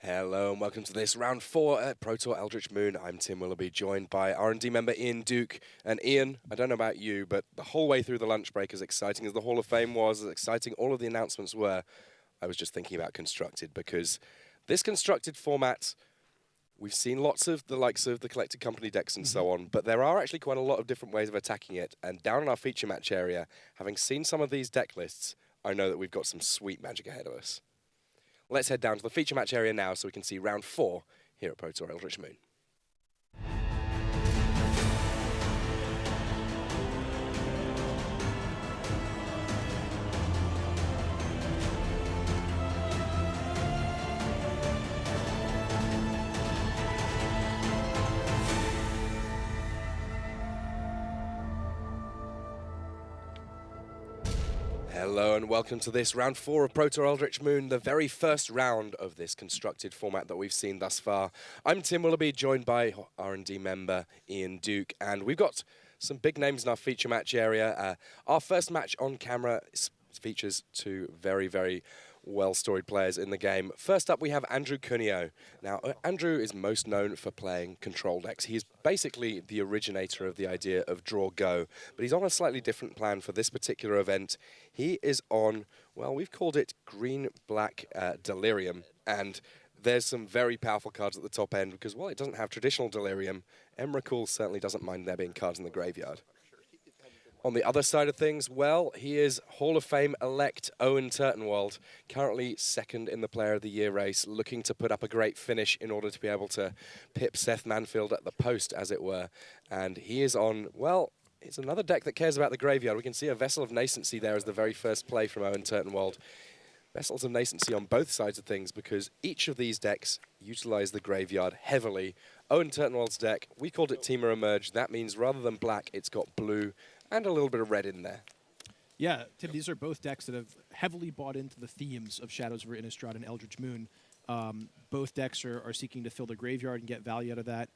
Hello and welcome to this round 4 at Pro Tour Eldritch Moon. I'm Tim Willoughby, joined by R&D member Ian Duke. And Ian, I don't know about you, but the whole way through the lunch break, as exciting as the Hall of Fame was, as exciting all of the announcements were, I was just thinking about Constructed, because this Constructed format, we've seen lots of the likes of the Collected Company decks and so on, but there are actually quite a lot of different ways of attacking it. And down in our feature match area, having seen some of these deck lists, I know that we've got some sweet magic ahead of us. Let's head down to the feature match area now so we can see round 4 here at Pro Tour Eldritch Moon. Hello and welcome to this round 4 of Pro Tour Eldritch Moon, the very first round of this constructed format that we've seen thus far. I'm Tim Willoughby, joined by R&D member Ian Duke, and we've got some big names in our feature match area. Our first match on camera features two very well-storied players in the game. First up, we have Andrew Cuneo. Now, Andrew is most known for playing control decks. He's basically the originator of the idea of draw go, but he's on a slightly different plan for this particular event. He is on, well, we've called it green-black Delirium, and there's some very powerful cards at the top end because, well, it doesn't have traditional Delirium. Emrakul certainly doesn't mind there being cards in the graveyard. On the other side of things, well, he is Hall of Fame elect Owen Turtenwald, currently second in the Player of the Year race, looking to put up a great finish in order to be able to pip Seth Manfield at the post, as it were. And he is on, well, it's another deck that cares about the graveyard. We can see a Vessel of Nascency there as the very first play from Owen Turtenwald. Vessels of Nascency on both sides of things because each of these decks utilize the graveyard heavily. Owen Turtenwald's deck, we called it Temur Emerge. That means rather than black, it's got blue and a little bit of red in there. Yeah, Tim, these are both decks that have heavily bought into the themes of Shadows over Innistrad and Eldritch Moon. Both decks are seeking to fill the graveyard and get value out of that.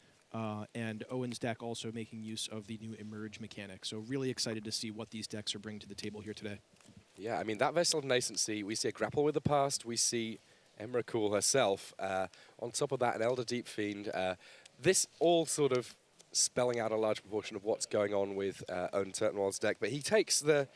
And Owen's deck also making use of the new Emerge mechanic. So really excited to see what these decks are bringing to the table here today. Yeah, I mean, that Vessel of Nascency, we see a Grapple with the Past, we see Emrakul herself. On top of that, an Elder Deep Fiend. This all sort of spelling out a large proportion of what's going on with Owen Turtenwald's deck, but he takes the,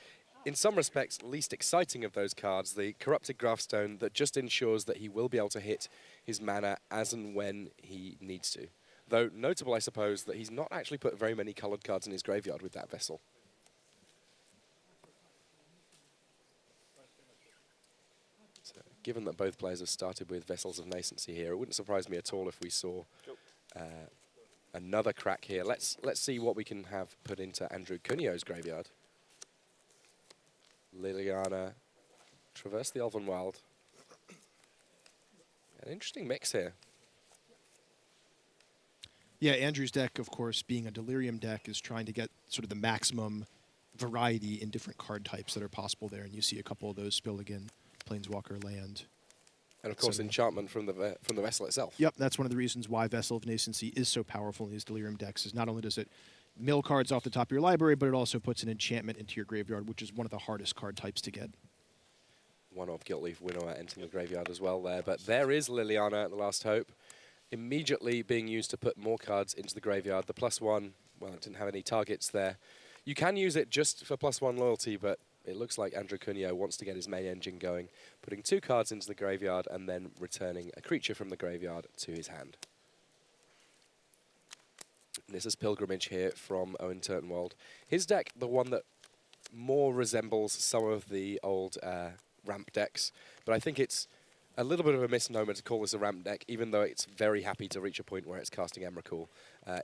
in some respects, least exciting of those cards, the Corrupted Graftstone, that just ensures that he will be able to hit his mana as and when he needs to. Though notable, I suppose, that he's not actually put very many coloured cards in his graveyard with that Vessel. So, given that both players have started with Vessels of Nascency here, it wouldn't surprise me at all if we saw another crack here. Let's see what we can have put into Andrew Cuneo's graveyard. Liliana, Traverse the Elven Wild. An interesting mix here. Yeah, Andrew's deck, of course, being a Delirium deck, is trying to get sort of the maximum variety in different card types that are possible there. And you see a couple of those spill again, Planeswalker, land. And of course, enchantment from the Vessel itself. Yep, that's one of the reasons why Vessel of Nascency is so powerful in these Delirium decks, is not only does it mill cards off the top of your library, but it also puts an enchantment into your graveyard, which is one of the hardest card types to get. One of Guiltleaf Winnower entering the graveyard as well there. But there is Liliana at the last hope, immediately being used to put more cards into the graveyard. The +1, well, it didn't have any targets there. You can use it just for +1 loyalty, but it looks like Andrew Cuneo wants to get his main engine going, putting 2 cards into the graveyard and then returning a creature from the graveyard to his hand. This is Pilgrimage here from Owen Turtenwald. His deck, the one that more resembles some of the old ramp decks, but I think it's a little bit of a misnomer to call this a ramp deck, even though it's very happy to reach a point where it's casting Emrakul.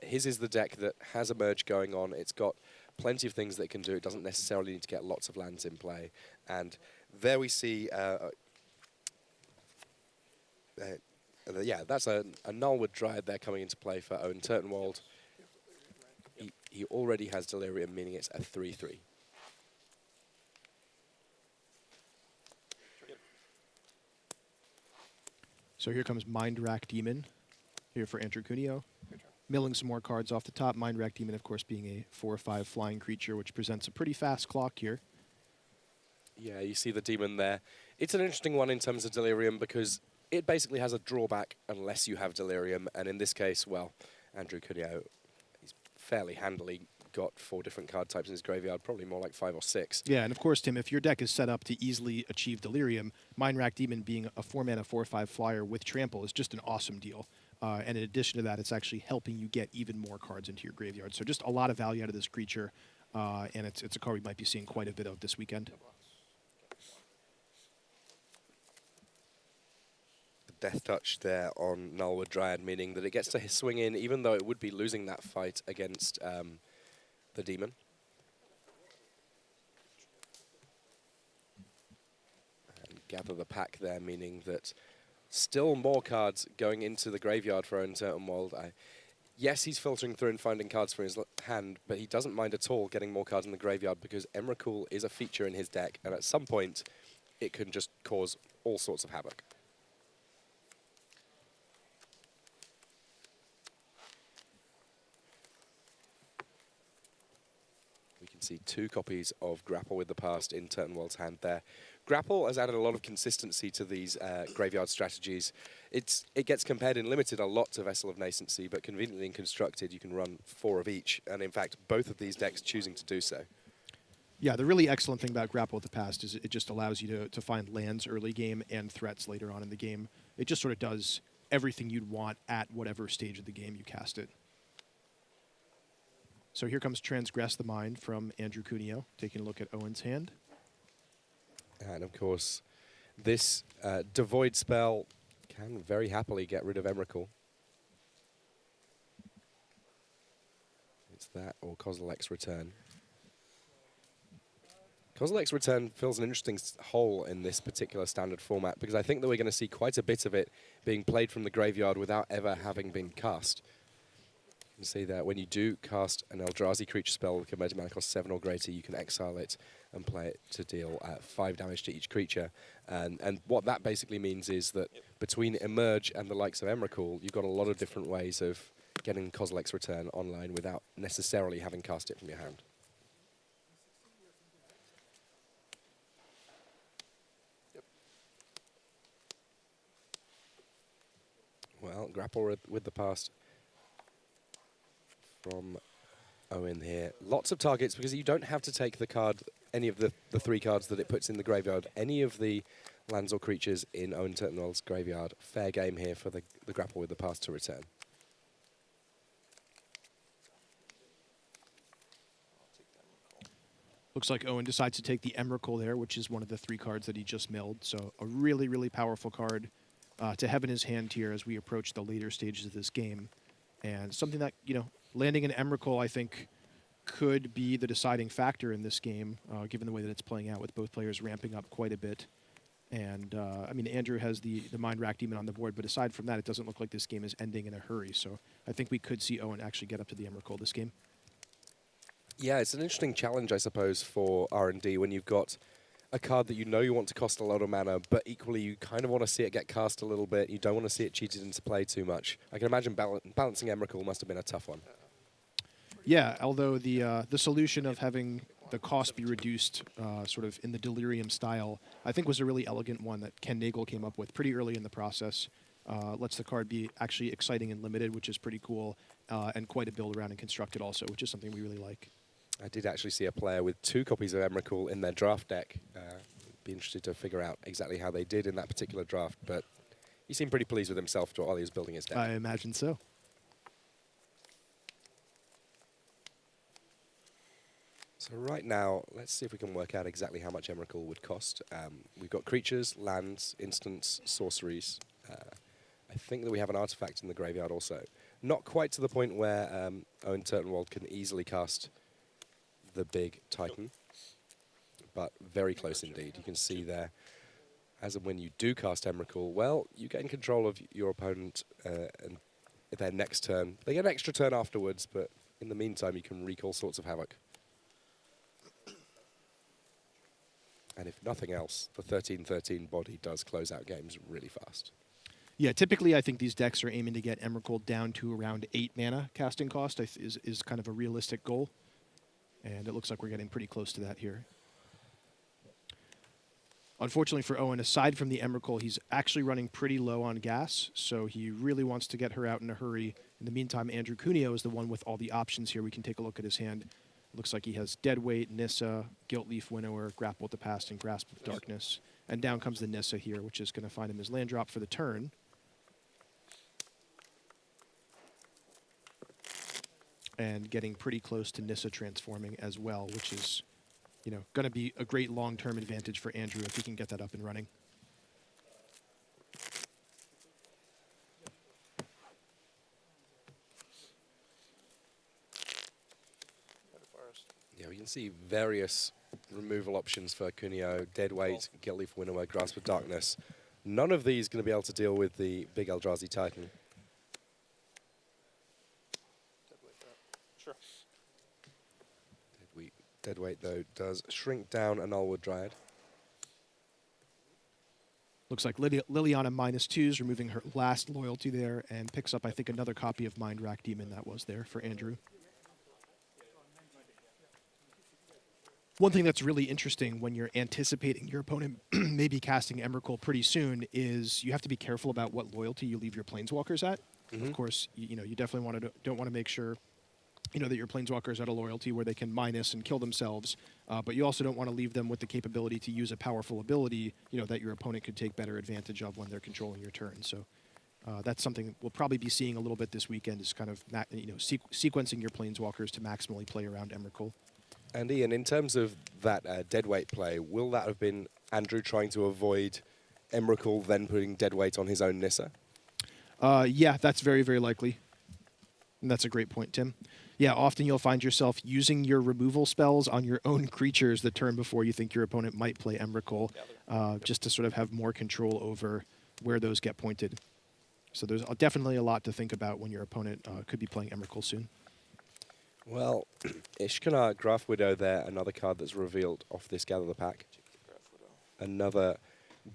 His is the deck that has a merge going on. It's got plenty of things that it can do. It doesn't necessarily need to get lots of lands in play. And there we see, yeah, that's a Nullwood Dryad there coming into play for Owen Turtenwald. He already has Delirium, meaning it's a 3/3. So here comes Mind Rack Demon, here for Andrew Cuneo. Milling some more cards off the top. Mind Rack Demon, of course, being a 4/5 flying creature, which presents a pretty fast clock here. Yeah, you see the demon there. It's an interesting one in terms of Delirium because it basically has a drawback unless you have Delirium, and in this case, well, Andrew Cuneo, he's fairly handily got 4 different card types in his graveyard, probably more like 5 or 6. Yeah, and of course, Tim, if your deck is set up to easily achieve Delirium, Mind Rack Demon being a 4-mana 4/5 flyer with Trample is just an awesome deal. And in addition to that, it's actually helping you get even more cards into your graveyard. So just a lot of value out of this creature, and it's a card we might be seeing quite a bit of this weekend. Death Touch there on Nullwood Dryad, meaning that it gets to swing in, even though it would be losing that fight against the Demon. And gather the pack there, meaning that still more cards going into the graveyard for Owen Turtenwald. Yes, he's filtering through and finding cards for his hand, but he doesn't mind at all getting more cards in the graveyard because Emrakul is a feature in his deck, and at some point, it can just cause all sorts of havoc. See 2 copies of Grapple with the Past in Turtenwald's hand there. Grapple has added a lot of consistency to these graveyard strategies. It gets compared in Limited a lot to Vessel of Nascency, but conveniently in Constructed you can run 4 of each, and in fact both of these decks choosing to do so. Yeah, the really excellent thing about Grapple with the Past is it just allows you to find lands early game and threats later on in the game. It just sort of does everything you'd want at whatever stage of the game you cast it. So here comes Transgress the Mind from Andrew Cuneo, taking a look at Owen's hand. And of course, this Devoid spell can very happily get rid of Emrakul. It's that or Kozilek's Return. Kozilek's Return fills an interesting hole in this particular standard format because I think that we're going to see quite a bit of it being played from the graveyard without ever having been cast. You can see that when you do cast an Eldrazi creature spell with converted mana cost 7 or greater, you can exile it and play it to deal 5 damage to each creature. And what that basically means is that between Emerge and the likes of Emrakul, you've got a lot of different ways of getting Kozilek's Return online without necessarily having cast it from your hand. Well, Grapple with the Past from Owen here. Lots of targets because you don't have to take the card, any of the 3 cards that it puts in the graveyard, any of the lands or creatures in Owen Turtenwald's graveyard. Fair game here for the Grapple with the Past to return. Looks like Owen decides to take the Emrakul there, which is one of the 3 cards that he just milled. So a really, really powerful card to have in his hand here as we approach the later stages of this game. And something that, landing an Emrakul, I think, could be the deciding factor in this game, given the way that it's playing out with both players ramping up quite a bit. And, Andrew has the Mind Rack Demon on the board, but aside from that, it doesn't look like this game is ending in a hurry. So I think we could see Owen actually get up to the Emrakul this game. Yeah, it's an interesting challenge, I suppose, for R&D when you've got a card that you want to cost a lot of mana, but equally you kind of want to see it get cast a little bit. You don't want to see it cheated into play too much. I can imagine balancing Emrakul must have been a tough one. Yeah, although the solution of having the cost be reduced sort of in the Delirium style, I think was a really elegant one that Ken Nagel came up with pretty early in the process. Lets the card be actually exciting and limited, which is pretty cool, and quite a build around and constructed also, which is something we really like. I did actually see a player with 2 copies of Emrakul in their draft deck. Be interested to figure out exactly how they did in that particular draft, but he seemed pretty pleased with himself while he was building his deck. I imagine so. So right now, let's see if we can work out exactly how much Emrakul would cost. We've got creatures, lands, instants, sorceries. I think that we have an artifact in the graveyard also. Not quite to the point where Owen Turtenwald can easily cast the big Titan, but very close indeed. You can see there, as of when you do cast Emrakul, well, you gain control of your opponent and their next turn. They get an extra turn afterwards, but in the meantime, you can wreak all sorts of havoc. And if nothing else, the 13/13 body does close out games really fast. Yeah, typically I think these decks are aiming to get Emrakul down to around 8 mana casting cost is kind of a realistic goal. And it looks like we're getting pretty close to that here. Unfortunately for Owen, aside from the Emrakul, he's actually running pretty low on gas, so he really wants to get her out in a hurry. In the meantime, Andrew Cuneo is the one with all the options here. We can take a look at his hand. Looks like he has Deadweight, Nissa, Guiltleaf Winnower, Grapple with the Past, and Grasp of Darkness. And down comes the Nissa here, which is going to find him his land drop for the turn. And getting pretty close to Nissa transforming as well, which is, you know, going to be a great long-term advantage for Andrew if he can get that up and running. Yeah, we can see various removal options for Cuneo, Deadweight, Guiltleaf Winnower, Grasp of Darkness. None of these going to be able to deal with the big Eldrazi Titan. Sure. Deadweight, though, does shrink down a Nullwood Dryad. Looks like Liliana -2s, removing her last loyalty there, and picks up, I think, another copy of Mind Rack Demon that was there for Andrew. One thing that's really interesting when you're anticipating your opponent maybe casting Emrakul pretty soon is you have to be careful about what loyalty you leave your planeswalkers at. Of course, you know, you definitely don't want to make sure, you know, that your planeswalkers at a loyalty where they can minus and kill themselves, but you also don't want to leave them with the capability to use a powerful ability, you know, that your opponent could take better advantage of when they're controlling your turn. So that's something we'll probably be seeing a little bit this weekend, is kind of sequencing your planeswalkers to maximally play around Emrakul. And Ian, in terms of that Deadweight play, will that have been Andrew trying to avoid Emrakul then putting Deadweight on his own Nissa? Yeah, that's very, very likely. And that's a great point, Tim. Yeah, often you'll find yourself using your removal spells on your own creatures the turn before you think your opponent might play Emrakul, just to sort of have more control over where those get pointed. So there's definitely a lot to think about when your opponent could be playing Emrakul soon. Well, Ishkanar, Graph Widow there, another card that's revealed off this Gather the Pack. Another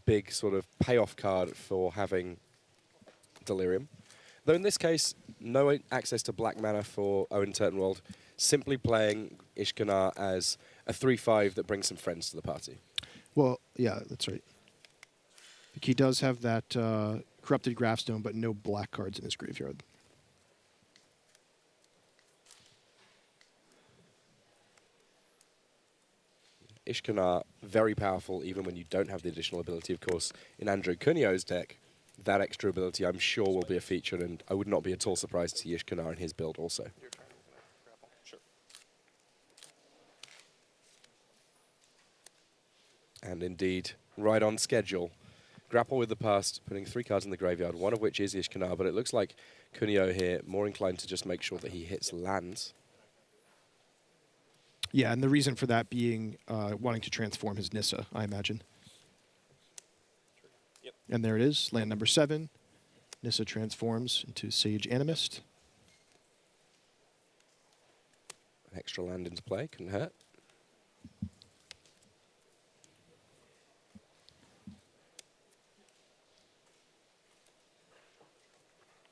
big sort of payoff card for having Delirium. Though in this case, no access to black mana for Owen Turtenwald, simply playing Ishkanar as a 3/5 that brings some friends to the party. Well, yeah, that's right. He does have that Corrupted Graphstone, but no black cards in his graveyard. Ishkanar, very powerful, even when you don't have the additional ability, of course. In Andrew Cuneo's deck, that extra ability, I'm sure, will be a feature, and I would not be at all surprised to see Ishkanar in his build also. Your turn. Grapple. Sure. And indeed, right on schedule. Grapple with the Past, putting 3 cards in the graveyard, one of which is Ishkanar, but it looks like Cuneo here more inclined to just make sure that he hits lands. Yeah, and the reason for that being wanting to transform his Nissa, I imagine. Yep. And there it is, land number 7. Nissa transforms into Sage Animist. An extra land into play, couldn't hurt.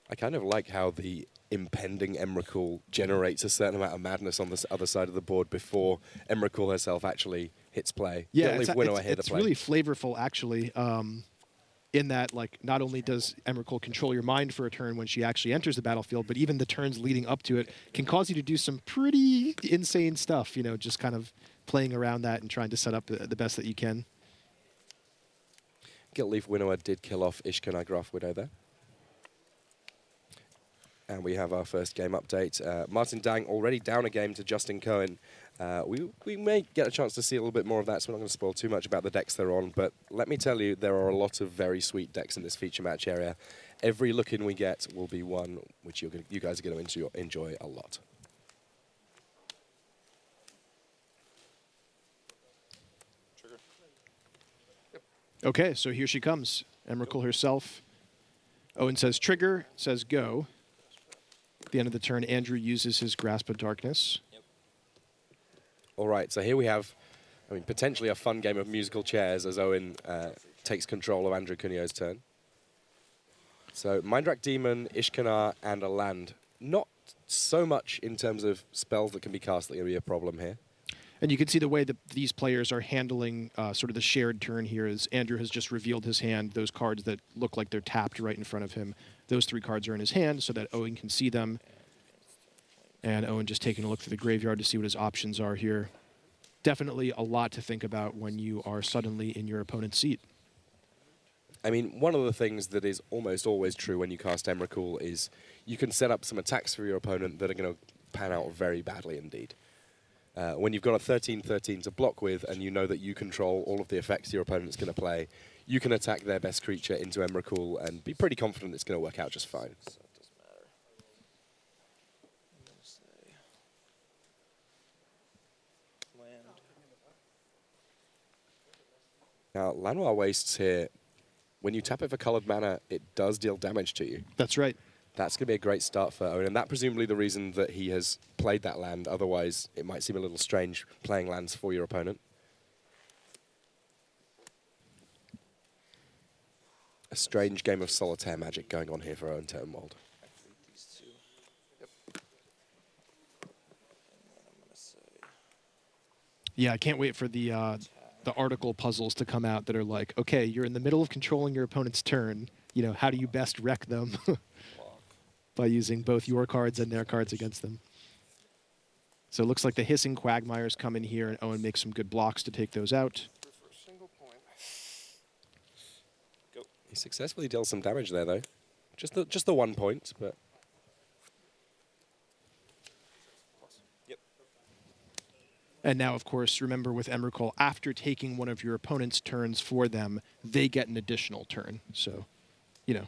I kind of like how the impending Emrakul generates a certain amount of madness on the other side of the board before Emrakul herself actually hits play. Yeah, Don't leave Winnower here to it's play. really flavorful, actually, in that, like, not only does Emrakul control your mind for a turn when she actually enters the battlefield, but even the turns leading up to it can cause you to do some pretty insane stuff, you know, just kind of playing around that and trying to set up the best that you can. Guiltleaf Winnower did kill off Ishkanar Graph Widow there. And we have our first game update. Martin Dang already down a game to Justin Cohen. We may get a chance to see a little bit more of that, so we're not going to spoil too much about the decks they're on. But let me tell you, there are a lot of very sweet decks in this feature match area. Every look-in we get will be one which you guys are going to enjoy a lot. Trigger. Yep. Okay, so here she comes. Emrakul herself. Owen says trigger, says go. At the end of the turn, Andrew uses his Grasp of Darkness. Yep. All right, so here we have, I mean, potentially a fun game of musical chairs as Owen takes control of Andrew Cuneo's turn. So Mind Rack Demon, Ishkanar, and a land. Not so much in terms of spells that can be cast that are going to be a problem here. And you can see the way that these players are handling sort of the shared turn here is Andrew has just revealed his hand. Those cards that look like they're tapped right in front of him, those 3 cards are in his hand so that Owen can see them. And Owen just taking a look through the graveyard to see what his options are here. Definitely a lot to think about when you are suddenly in your opponent's seat. I mean, one of the things that is almost always true when you cast Emrakul is you can set up some attacks for your opponent that are going to pan out very badly indeed. When you've got a 13/13 to block with and you know that you control all of the effects your opponent's going to play, you can attack their best creature into Emrakul and be pretty confident it's going to work out just fine. So it doesn't matter. I'm going to say land. Now, Lanoir Wastes here, when you tap it for colored mana, it does deal damage to you. That's right. That's going to be a great start for Owen, and that presumably the reason that he has played that land. Otherwise, it might seem a little strange playing lands for your opponent. A strange game of solitaire magic going on here for Owen Turtenwald. Activate these 2. Yep. And then I'm going to say Yeah, I can't wait for the article puzzles to come out that are like, okay, you're in the middle of controlling your opponent's turn. You know, how do you best wreck them? By using both your cards and their cards against them. So it looks like the Hissing Quagmires come in here, and Owen makes some good blocks to take those out. for a single point. Go. He successfully dealt some damage there, though. Just the 1 point, but Plus. Yep. And now, of course, remember with Emrakul, after taking one of your opponent's turns for them, they get an additional turn. So, you know,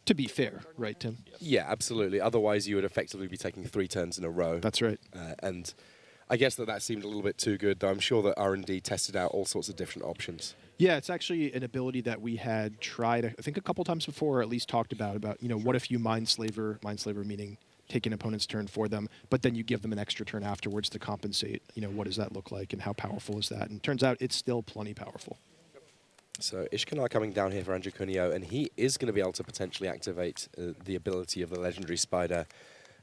to be fair, right, Tim? yeah, absolutely. Otherwise, you would effectively be taking 3 turns in a row. That's right. And I guess that seemed a little bit too good, though I'm sure that R&D tested out all sorts of different options. Yeah, it's actually an ability that we had tried, I think, a couple times before, or at least talked about, you know, what if you Mindslaver meaning take an opponent's turn for them, but then you give them an extra turn afterwards to compensate. You know, what does that look like and how powerful is that? And it turns out it's still plenty powerful. So Ishkanar coming down here for Andrew Cuneo, and he is going to be able to potentially activate the ability of the Legendary Spider.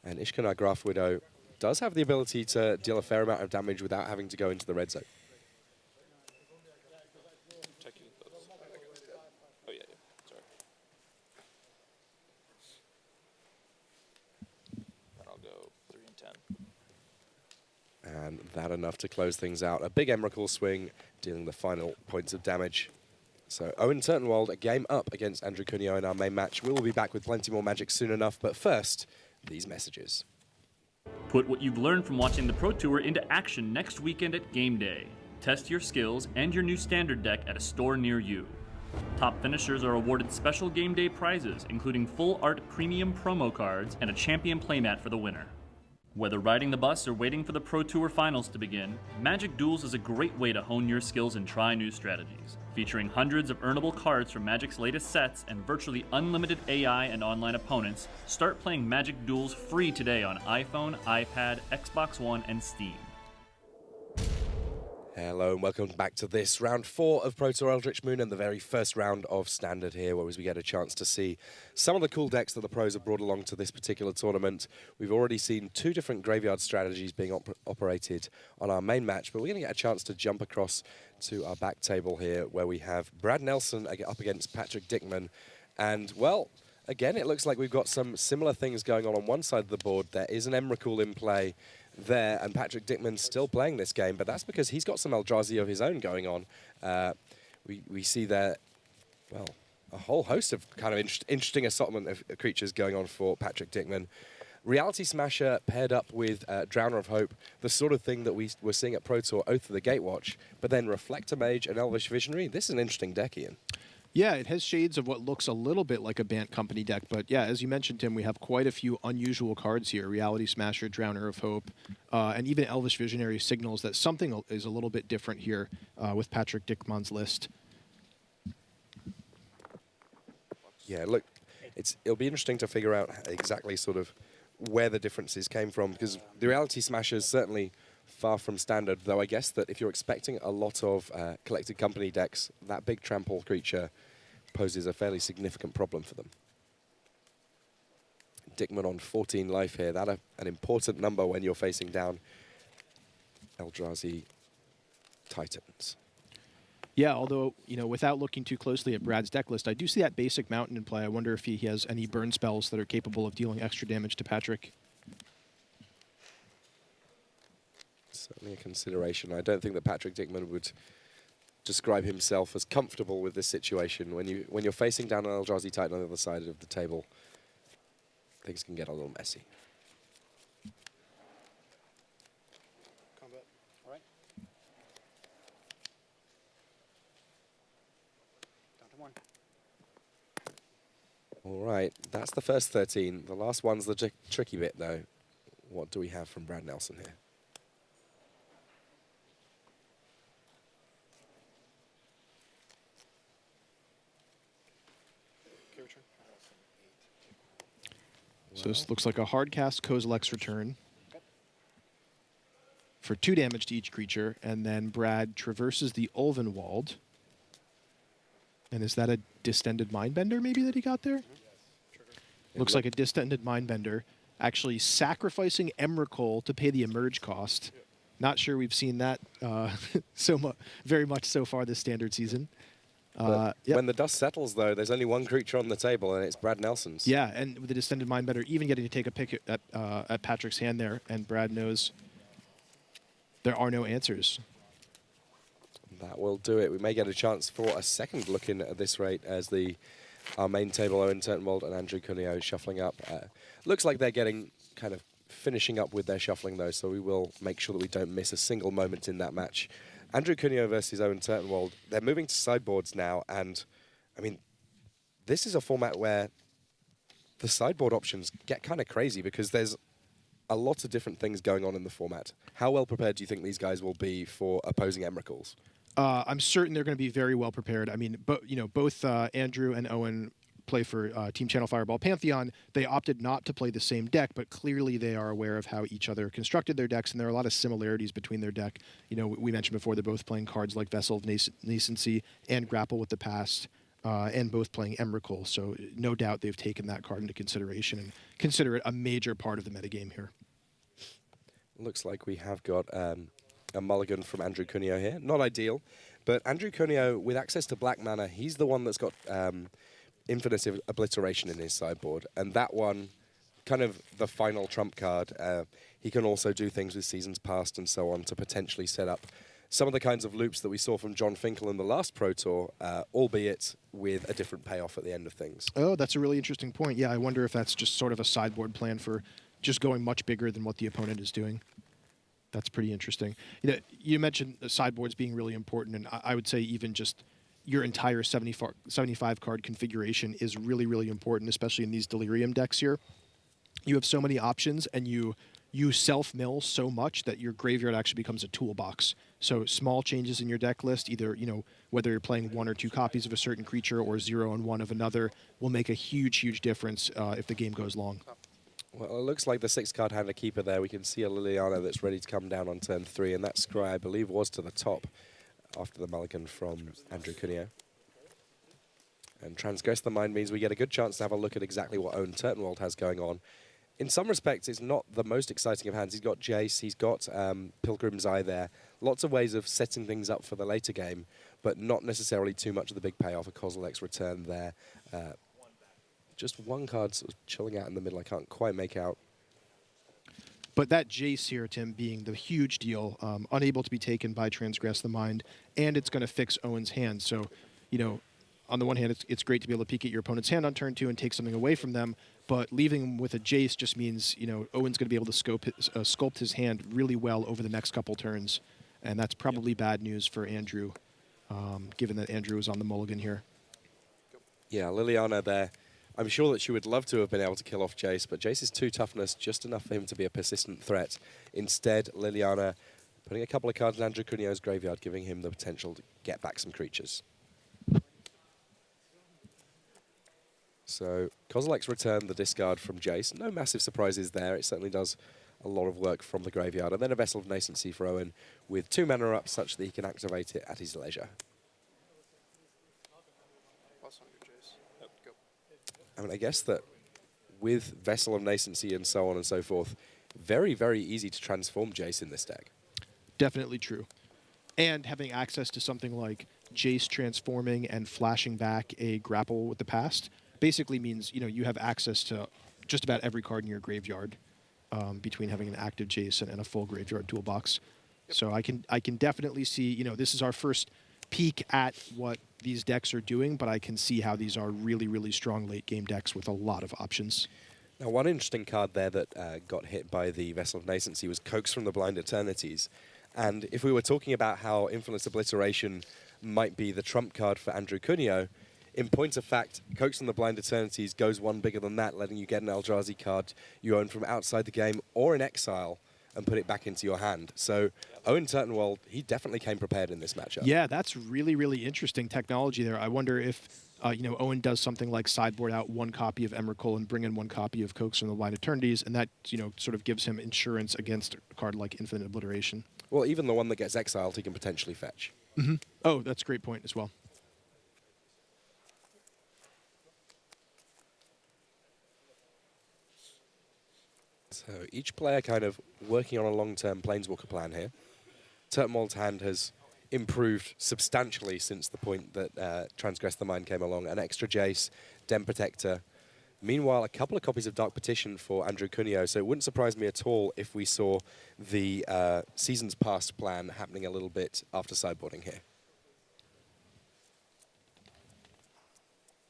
And Ishkanar Graf Widow does have the ability to deal a fair amount of damage without having to go into the red zone. Checking those. Oh, yeah. Sorry. And I'll go 3 and 10. And that enough to close things out. A big Emrakul swing, dealing the final points of damage. So Owen Turtenwald, a game up against Andrew Cuneo in our main match. We will be back with plenty more Magic soon enough, but first, these messages. Put what you've learned from watching the Pro Tour into action next weekend at Game Day. Test your skills and your new standard deck at a store near you. Top finishers are awarded special Game Day prizes, including full art premium promo cards and a champion playmat for the winner. Whether riding the bus or waiting for the Pro Tour finals to begin, Magic Duels is a great way to hone your skills and try new strategies. Featuring hundreds of earnable cards from Magic's latest sets and virtually unlimited AI and online opponents, start playing Magic Duels free today on iPhone, iPad, Xbox One, and Steam. Hello and welcome back to this round 4 of Pro Tour Eldritch Moon and the very first round of Standard here, where we get a chance to see some of the cool decks that the pros have brought along to this particular tournament. We've already seen 2 different graveyard strategies being operated on our main match, but we're going to get a chance to jump across to our back table here, where we have Brad Nelson up against Patrick Dickman. And, well, again, it looks like we've got some similar things going on one side of the board. There is an Emrakul in play there, and Patrick Dickman's still playing this game, but that's because he's got some Eldrazi of his own going on. We see there, well, a whole host of kind of interesting assortment of creatures going on for Patrick Dickman. Reality Smasher paired up with Drowner of Hope, the sort of thing that we were seeing at Pro Tour Oath of the Gatewatch, but then Reflector Mage and Elvish Visionary. This is an interesting deck, Ian. Yeah, it has shades of what looks a little bit like a Bant Company deck, but yeah, as you mentioned, Tim, we have quite a few unusual cards here. Reality Smasher, Drowner of Hope, and even Elvish Visionary signals that something is a little bit different here with Patrick Dickman's list. Yeah, look, it'll be interesting to figure out exactly sort of where the differences came from, because the Reality Smasher is certainly far from standard, though I guess that if you're expecting a lot of Collected Company decks, that big trample creature poses a fairly significant problem for them. Dickman on 14 life here. That's an important number when you're facing down Eldrazi Titans. Yeah, although, without looking too closely at Brad's deck list, I do see that basic mountain in play. I wonder if he has any burn spells that are capable of dealing extra damage to Patrick. Certainly a consideration. I don't think that Patrick Dickman would describe himself as comfortable with this situation. When you're facing down an Eldrazi Titan on the other side of the table, things can get a little messy. Combat. All right. Down to 1. All right, that's the first 13. The last one's the tricky bit, though. What do we have from Brad Nelson here? Okay, return. So this looks like a hard cast Kozilek's Return for 2 damage to each creature, and then Brad traverses the Ulvenwald. And is that a Distended Mindbender maybe that he got there? Looks like a Distended Mindbender, actually sacrificing Emrakul to pay the emerge cost. Not sure we've seen that very much so far this standard season. But when the dust settles, though, there's only one creature on the table, and it's Brad Nelson's. Yeah, and with the Distended Mindbender even getting to take a pick at Patrick's hand there, and Brad knows there are no answers. That will do it. We may get a chance for a second look in at this rate as our main table, Owen Turtenwald and Andrew Cuneo shuffling up. Looks like they're getting kind of finishing up with their shuffling, though, so we will make sure that we don't miss a single moment in that match. Andrew Cuneo versus Owen Turtenwald. They're moving to sideboards now, and, I mean, this is a format where the sideboard options get kind of crazy because there's a lot of different things going on in the format. How well prepared do you think these guys will be for opposing Emrakuls? I'm certain they're going to be very well prepared. I mean, both Andrew and Owen play for Team Channel Fireball Pantheon. They opted not to play the same deck, but clearly they are aware of how each other constructed their decks, and there are a lot of similarities between their deck. We mentioned before they're both playing cards like Vessel of Nascency and Grapple with the Past, and both playing Emrakul. So no doubt they've taken that card into consideration and consider it a major part of the metagame here. Looks like we have got a mulligan from Andrew Cuneo here. Not ideal, but Andrew Cuneo, with access to black mana, he's the one that's got Infinite Obliteration in his sideboard, and that one, kind of the final trump card. He can also do things with Seasons Past and so on to potentially set up some of the kinds of loops that we saw from John Finkel in the last Pro Tour, albeit with a different payoff at the end of things. Oh, that's a really interesting point. Yeah, I wonder if that's just sort of a sideboard plan for just going much bigger than what the opponent is doing. That's pretty interesting. You mentioned sideboards being really important, and I would say even just your entire 75 card configuration is really, really important, especially in these Delirium decks here. You have so many options, and you self-mill so much that your graveyard actually becomes a toolbox. So small changes in your deck list, either whether you're playing 1 or 2 copies of a certain creature or 0 and 1 of another, will make a huge, huge difference if the game goes long. Well, it looks like the 6-card hand a keeper there. We can see a Liliana that's ready to come down on turn 3, and that Scry, I believe, was to the top after the mulligan from Andrew Cuneo. And Transgress the Mind means we get a good chance to have a look at exactly what Owen Turtenwald has going on. In some respects, it's not the most exciting of hands. He's got Jace, he's got Pilgrim's Eye there. Lots of ways of setting things up for the later game, but not necessarily too much of the big payoff. A Kozilek's Return there. Just one card sort of chilling out in the middle. I can't quite make out. But that Jace here, Tim, being the huge deal, unable to be taken by Transgress the Mind, and it's going to fix Owen's hand. So, on the one hand, it's great to be able to peek at your opponent's hand on turn 2 and take something away from them, but leaving him with a Jace just means, Owen's going to be able to sculpt his hand really well over the next couple turns, and that's probably bad news for Andrew, given that Andrew is on the mulligan here. Yeah, Liliana there. I'm sure that she would love to have been able to kill off Jace, but Jace's 2 toughness, just enough for him to be a persistent threat. Instead, Liliana putting a couple of cards in Andrew Cuneo's graveyard, giving him the potential to get back some creatures. So, Kozilek's Return, the discard from Jace. No massive surprises there. It certainly does a lot of work from the graveyard. And then a Vessel of Nascency for Owen with 2 mana up such that he can activate it at his leisure. I mean, I guess that with Vessel of Nascency and so on and so forth, very, very easy to transform Jace in this deck. Definitely true. And having access to something like Jace transforming and flashing back a grapple with the past basically means you have access to just about every card in your graveyard between having an active Jace and a full graveyard toolbox. Yep. So I can definitely see this is our first peek at what these decks are doing, but I can see how these are really, really strong late game decks with a lot of options. Now, one interesting card there that got hit by the Vessel of Nascency was Coax from the Blind Eternities. And if we were talking about how Infamous Obliteration might be the trump card for Andrew Cuneo, in point of fact, Coax from the Blind Eternities goes one bigger than that, letting you get an Eldrazi card you own from outside the game or in exile and put it back into your hand. So Owen Turtenwald, he definitely came prepared in this matchup. Yeah, that's really, really interesting technology there. I wonder if Owen does something like sideboard out one copy of Emrakul and bring in one copy of Coax from the Blind Eternities, and that sort of gives him insurance against a card like Infinite Obliteration. Well, even the one that gets exiled, he can potentially fetch. Mm-hmm. Oh, that's a great point as well. So each player kind of working on a long-term Planeswalker plan here. Turtenwald's hand has improved substantially since the point that Transgress the Mind came along. An extra Jace, Den Protector. Meanwhile, a couple of copies of Dark Petition for Andrew Cuneo, so it wouldn't surprise me at all if we saw the Seasons Past plan happening a little bit after sideboarding here.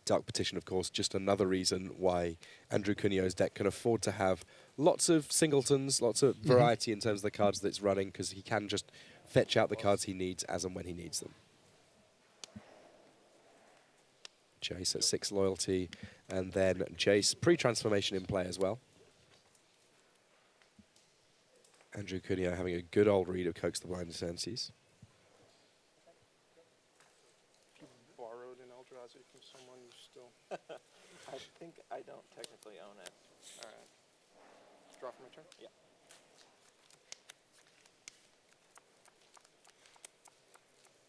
Dark Petition, of course, just another reason why Andrew Cuneo's deck can afford to have lots of singletons, lots of variety in terms of the cards that it's running, because he can just fetch out the cards he needs as and when he needs them. Jace at 6 loyalty, and then Jace pre-transformation in play as well. Andrew Cuneo having a good old read of Coax the Blind Eternities. If you borrowed an Eldrazi from someone, you still... I think I don't technically own it. All right. Draw for my turn? Yeah.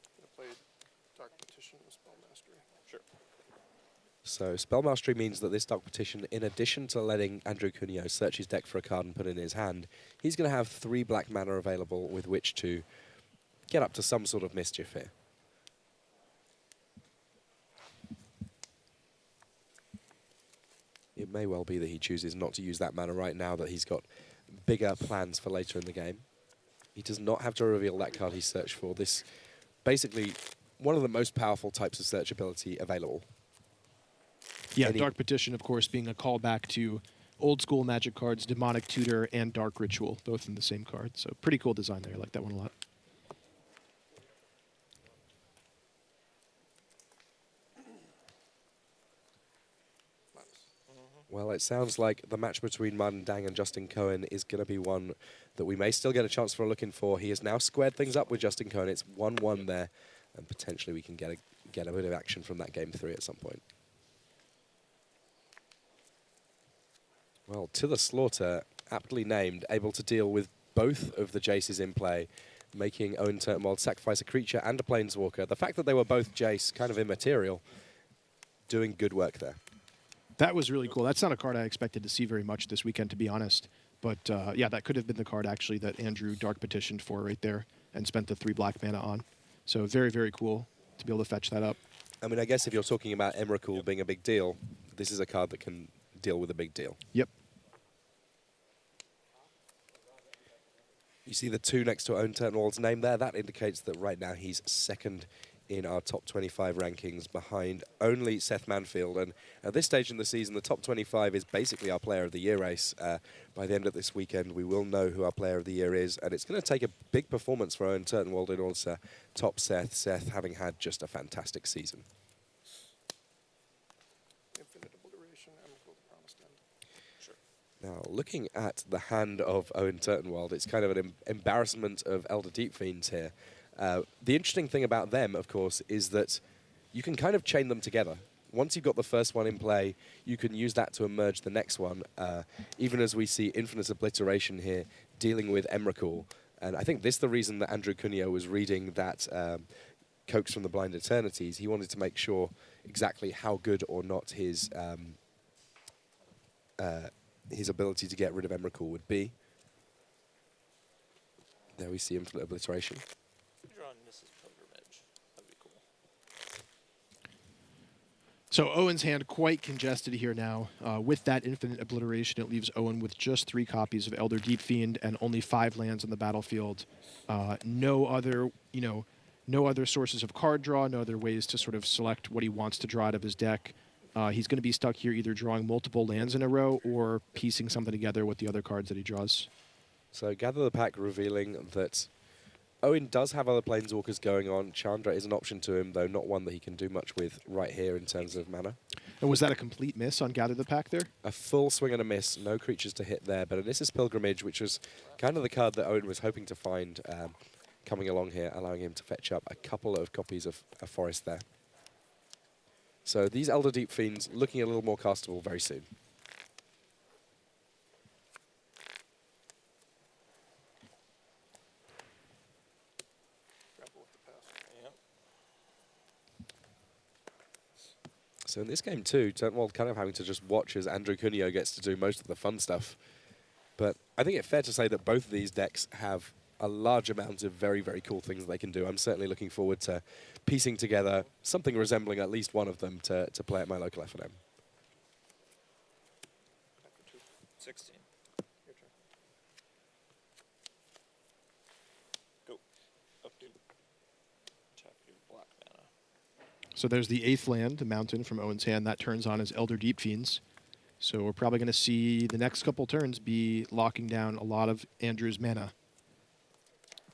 I'm going to play Dark Petition with Spell Mastery. Sure. So Spell Mastery means that this Dark Petition, in addition to letting Andrew Cuneo search his deck for a card and put it in his hand, he's going to have 3 black mana available with which to get up to some sort of mischief here. It may well be that he chooses not to use that mana right now, that he's got bigger plans for later in the game. He does not have to reveal that card he searched for. This basically one of the most powerful types of search ability available. Yeah, Dark Petition, of course, being a callback to old school Magic cards, Demonic Tutor and Dark Ritual, both in the same card. So pretty cool design there. I like that one a lot. Well, it sounds like the match between Martin Dang and Justin Cohen is going to be one that we may still get a chance for looking for. He has now squared things up with Justin Cohen. It's 1-1 there, and potentially we can get a bit of action from that game 3 at some point. Well, To the Slaughter, aptly named, able to deal with both of the Jaces in play, making Owen Turtenwald sacrifice a creature and a Planeswalker. The fact that they were both Jace, kind of immaterial, doing good work there. That was really cool. That's not a card I expected to see very much this weekend, to be honest. But yeah, that could have been the card, actually, that Andrew Dark Petitioned for right there and spent the 3 black mana on. So very, very cool to be able to fetch that up. I mean, I guess if you're talking about Emrakul being a big deal, this is a card that can deal with a big deal. Yep. You see the 2 next to Owen Turtenwald's name there. That indicates that right now he's second in our top 25 rankings, behind only Seth Manfield. And at this stage in the season, the top 25 is basically our Player of the Year race. By the end of this weekend, we will know who our Player of the Year is, and it's going to take a big performance for Owen Turtenwald in order to top Seth. Seth having had just a fantastic season. Infinite Obliteration, Emrakul, the Promised End. Sure. Now, looking at the hand of Owen Turtenwald, it's kind of an embarrassment of Elder Deep Fiends here. The interesting thing about them, of course, is that you can kind of chain them together. Once you've got the first one in play, you can use that to emerge the next one, even as we see Infinite Obliteration here dealing with Emrakul. And I think this is the reason that Andrew Cuneo was reading that Coax from the Blind Eternities. He wanted to make sure exactly how good or not his ability to get rid of Emrakul would be. There we see Infinite Obliteration. Draw So Owen's hand quite congested here now. With that infinite obliteration, it leaves Owen with just 3 copies of Elder Deep Fiend and only 5 lands on the battlefield. No other, no other sources of card draw, no other ways to sort of select what he wants to draw out of his deck. He's going to be stuck here either drawing multiple lands in a row or piecing something together with the other cards that he draws. So Gather the Pack revealing that Owen does have other Planeswalkers going on. Chandra is an option to him, though not one that he can do much with right here in terms of mana. And was that a complete miss on Gather the Pack there? A full swing and a miss, no creatures to hit there, but Anissa's Pilgrimage, which was kind of the card that Owen was hoping to find coming along here, allowing him to fetch up a couple of copies of a forest there. So these Elder Deep Fiends looking a little more castable very soon. So in this game too, Turtenwald kind of having to just watch as Andrew Cuneo gets to do most of the fun stuff. But I think it's fair to say that both of these decks have a large amount of very, very cool things they can do. I'm certainly looking forward to piecing together something resembling at least one of them to play at my local F&M. 16. Your turn. Go. Updo. Tap your black mana. So there's the 8th land, the mountain from Owen's hand. That turns on his Elder Deep Fiends. So we're probably going to see the next couple turns be locking down a lot of Andrew's mana.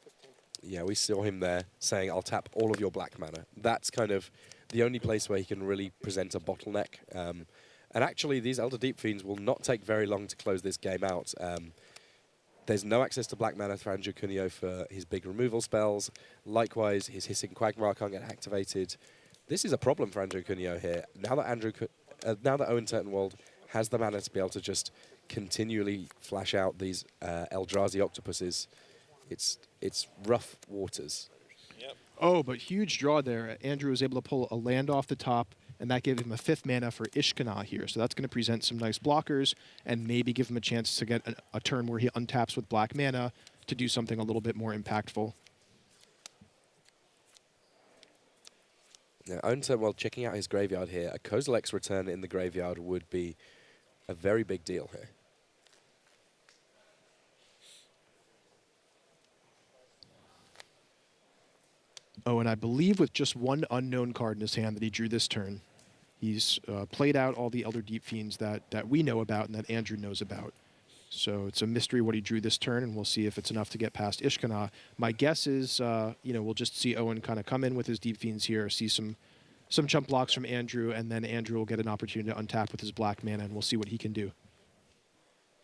15. Yeah, we saw him there saying, I'll tap all of your black mana. That's kind of the only place where he can really present a bottleneck. And actually, these Elder Deep Fiends will not take very long to close this game out. There's no access to black mana for Andrew Cuneo for his big removal spells. Likewise, his Hissing Quagmire can't get activated. This is a problem for Andrew Cuneo here. Now that Owen Turtenwald has the mana to be able to just continually flash out these Eldrazi octopuses, it's rough waters. Yep. Oh, but huge draw there. Andrew was able to pull a land off the top, and that gave him a 5th mana for Ishkana here. So that's going to present some nice blockers and maybe give him a chance to get a turn where he untaps with black mana to do something a little bit more impactful. Now, Owen Turtenwald checking out his graveyard here. A Kozilek's return in the graveyard would be a very big deal here. Oh, and I believe with just one unknown card in his hand that he drew this turn. He's played out all the Elder Deep Fiends that we know about and that Andrew knows about. So it's a mystery what he drew this turn, and we'll see if it's enough to get past Ishkana. My guess is, we'll just see Owen kind of come in with his Deep Fiends here, see some jump blocks from Andrew, and then Andrew will get an opportunity to untap with his black mana, and we'll see what he can do.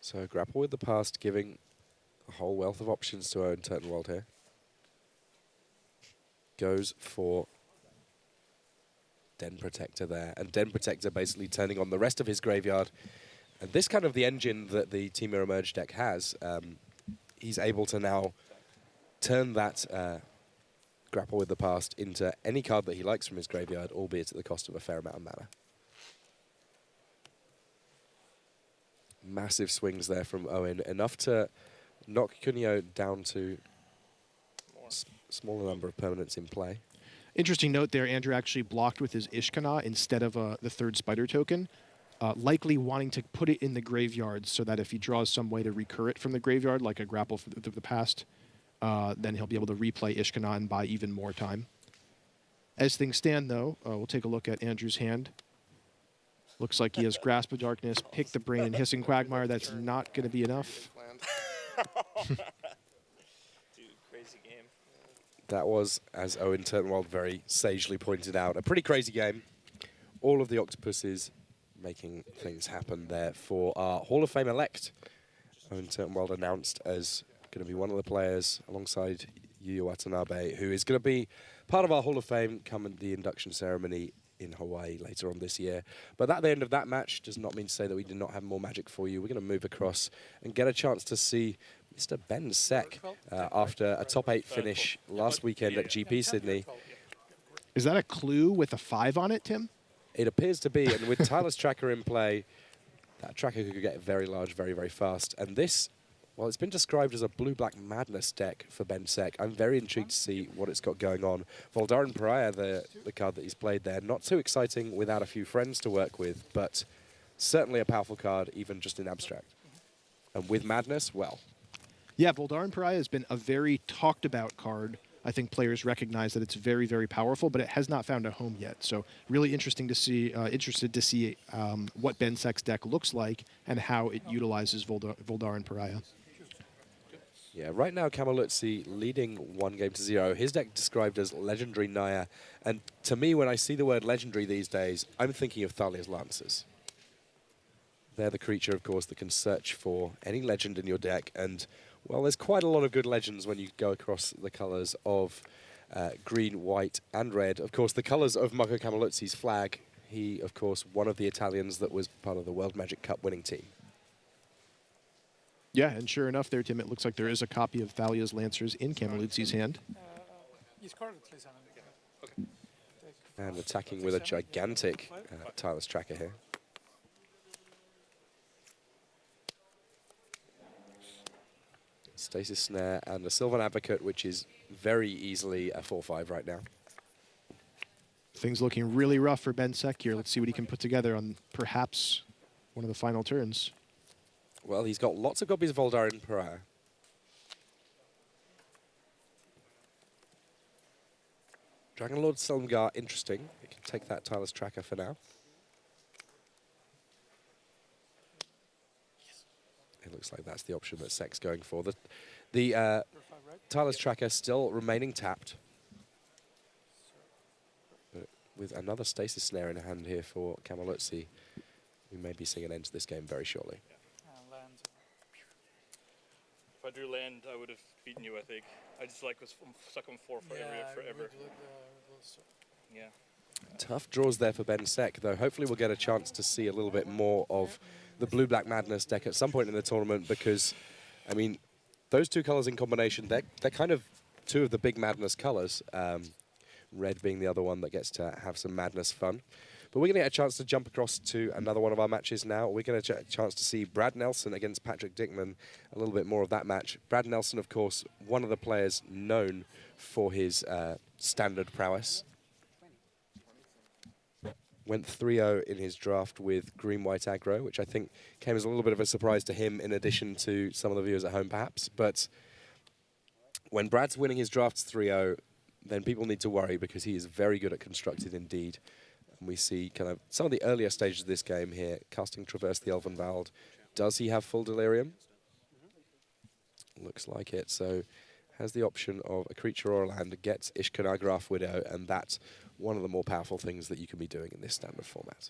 So Grapple with the Past, giving a whole wealth of options to Owen Turtenwald here. Goes for Den Protector there, and Den Protector basically turning on the rest of his graveyard. And this kind of the engine that the Team Mirror Merge deck has, he's able to now turn that Grapple with the Past into any card that he likes from his graveyard, albeit at the cost of a fair amount of mana. Massive swings there from Owen, enough to knock Cuneo down to smaller number of permanents in play. Interesting note there, Andrew actually blocked with his Ishkana instead of the 3rd Spider token, likely wanting to put it in the graveyard so that if he draws some way to recur it from the graveyard, like a Grapple of the Past, then he'll be able to replay Ishkana and buy even more time. As things stand, though, we'll take a look at Andrew's hand. Looks like he has Grasp of Darkness, Pick the Brain, and Hissing Quagmire. That's not going to be enough. Dude, crazy game. That was, as Owen Turtenwald very sagely pointed out, a pretty crazy game. All of the octopuses making things happen there for our Hall of Fame elect. Owen Turtenwald announced as going to be one of the players alongside Yu Watanabe, who is going to be part of our Hall of Fame come at the induction ceremony in Hawaii later on this year. But at the end of that match does not mean to say that we did not have more magic for you. We're going to move across and get a chance to see Mr. Ben Sek after a top 8 finish last weekend at GP Sydney. Is that a clue with a 5 on it, Tim? It appears to be, and with Tyler's tracker in play, that tracker could get very large very, very fast. And this Well, it's been described as a blue-black madness deck for Ben Sek. I'm very intrigued to see what it's got going on. Voldaren Pariah, the card that he's played there, not too exciting without a few friends to work with, but certainly a powerful card, even just in abstract. And with madness, well. Yeah, Voldaren Pariah has been a very talked-about card. I think players recognize that it's very, very powerful, but it has not found a home yet. So really interesting to see, interested to see what Ben Sek's deck looks like and how it utilizes Voldaren Pariah. Yeah, right now Camaluzzi leading 1-0. His deck described as Legendary Naya. And to me, when I see the word Legendary these days, I'm thinking of Thalia's Lancers. They're the creature, of course, that can search for any legend in your deck. And, well, there's quite a lot of good legends when you go across the colors of green, white, and red. Of course, the colors of Marco Camaluzzi's flag. He, of course, one of the Italians that was part of the World Magic Cup winning team. Yeah, and sure enough there, Tim, it looks like there is a copy of Thalia's Lancers in Camaluzzi's hand. And attacking with a gigantic tireless tracker here. Stasis Snare and a Sylvan Advocate, which is very easily a 4/5 right now. Things looking really rough for Ben Sek here. Let's see what he can put together on perhaps one of the final turns. Well, he's got lots of copies of Voldaren Pariah. Dragonlord Silmgar, interesting. We can take that tireless tracker for now. It looks like that's the option that Sek's going for. The tireless tracker still remaining tapped. But with another Stasis Snare in hand here for Camaluzzi, we may be seeing an end to this game very shortly. If I drew land, I would have beaten you, I think. I just was stuck on 4 forever. Yeah. Tough draws there for Ben Sek, though. Hopefully we'll get a chance to see a little bit more of the Blue-Black Madness deck at some point in the tournament because, I mean, those two colors in combination, they're kind of two of the big Madness colors. Red being the other one that gets to have some Madness fun. But we're going to get a chance to jump across to another one of our matches now. We're going to get a chance to see Brad Nelson against Patrick Dickman, a little bit more of that match. Brad Nelson, of course, one of the players known for his standard prowess. Went 3-0 in his draft with green-white aggro, which I think came as a little bit of a surprise to him in addition to some of the viewers at home, perhaps. But when Brad's winning his drafts 3-0, then people need to worry because he is very good at constructed indeed. And we see kind of some of the earlier stages of this game here. Casting Traverse the Elvenwald. Does he have full Delirium? Looks like it. So has the option of a creature or a land, gets Ishkanar Graf Widow, and that's one of the more powerful things that you can be doing in this standard format.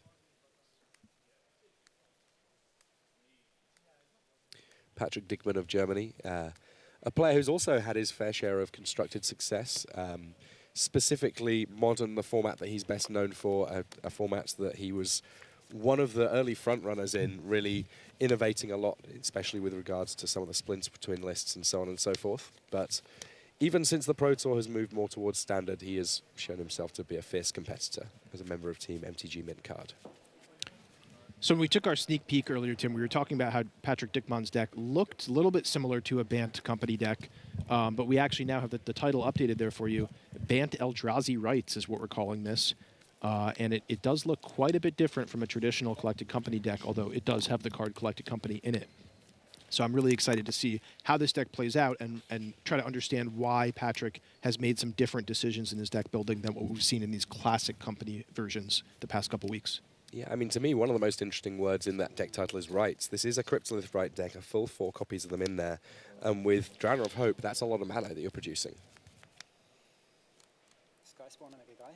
Patrick Dickman of Germany, a player who's also had his fair share of constructed success. Specifically modern, the format that he's best known for, a format that he was one of the early frontrunners in, really innovating a lot, especially with regards to some of the splints between lists and so on and so forth. But even since the Pro Tour has moved more towards standard, he has shown himself to be a fierce competitor as a member of Team MTG Mint Card. So when we took our sneak peek earlier, Tim, we were talking about how Patrick Dickman's deck looked a little bit similar to a Bant Company deck, but we actually now have the title updated there for you. Bant Eldrazi Rights is what we're calling this, and it does look quite a bit different from a traditional Collected Company deck, although it does have the card Collected Company in it. So I'm really excited to see how this deck plays out and try to understand why Patrick has made some different decisions in his deck building than what we've seen in these classic Company versions the past couple weeks. Yeah, I mean, to me, one of the most interesting words in that deck title is rights. This is a Cryptolith right deck, a full 4 copies of them in there. And with Drowner of Hope, that's a lot of mana that you're producing. Sky Spawner, make a guy.